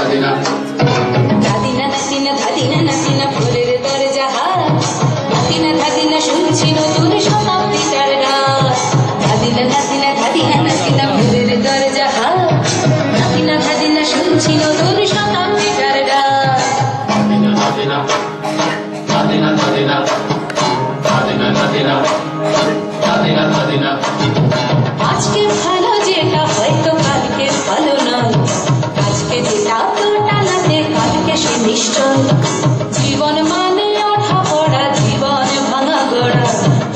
ধাদিনা নাতিনা ধাদিনা নাতিনা ফুলের দরজা ধাদিনা ধাদিনা শুনছি নতুন শতাব্দীটার ডাক ধাদিনা নাতিনা ধাদিনা নাতিনা ফুলের দরজা ধাদিনা ধাদিনা শুনছি নতুন শতাব্দীটার ডাক ধাদিনা ধাদিনা ধাদিনা ধাদিনা ধাদিনা ধাদিনা ধাদিনা আজকে ভালো যেটা হয়তো কালকে ভালো নয় আজকে যেটা তো টালাতে কালকে সে নিশ্চয় জীবন মানে ওঠা পড়া জীবন ভাঙা গড়া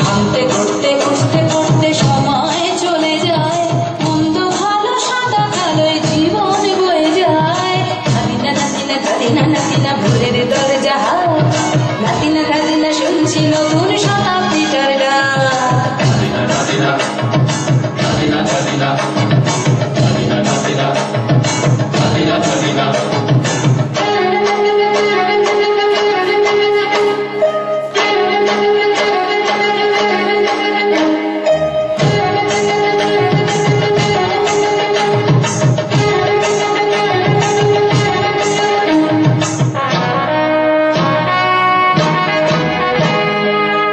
ভাঙতে করতে উঠতে করতে সময় চলে যায় মন্দ ভালো সাদা কালোয় জীবন বয়ে যায় ধাদিনা নাতিনা ধাদিনা নাতিনা ভোরের দরজা নাতিনা ধাদিনা শুনছি নতুন শতাব্দীটার ডাক ধাদিনা ধাদিনা ধাদিনা ধাদিনা ধাদিনা ধাদিনা ধাদিনা ধাদিনা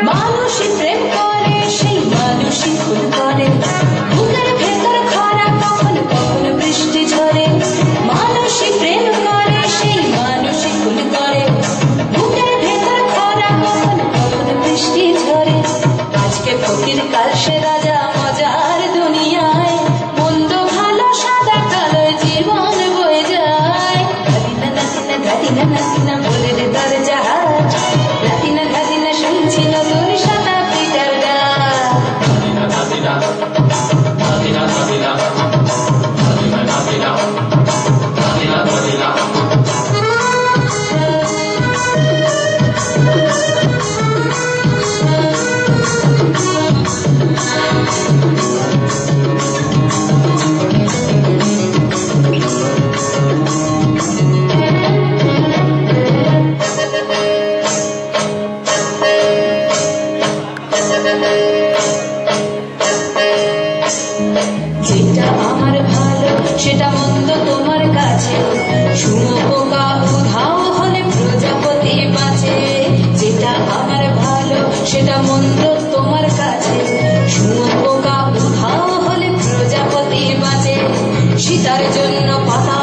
মানুষই প্রেম করে সেই মানুষই খুন করে বুকের ভেতর খরা কখন কখন বৃষ্টি ঝরে মানুষই প্রেম করে সেই মানুষই খুন করে বুকের ভেতর খরা কখন কখন বৃষ্টি ঝরে আজকে ফকির কাল সে রাজা মজার দুনিয়ায় মন্দ ভালো সাদা কালো জীবন বয়ে যায় ধাদিনা নাতিনা ধাদিনা নাতিনা ভোরের দরজা ধাদিনা ধাদিনা শুনছি নতুন শতাব্দীটার ডাক ধাদিনা ধাদিনা ধাদিনা ধাদিনা ধাদিনা ধাদিনা ধাদিনা ধাদিনা যেটা আমার ভালো সেটা মন্দ তোমার কাছে শুঁয়োপোকা উধাও হলে প্রজাপতি বাঁচে যেটা আমার ভালো সেটা মন্দ তোমার কাছে শুঁয়োপোকা উধাও হলে প্রজাপতি বাঁচে সীতার জন্য পাতা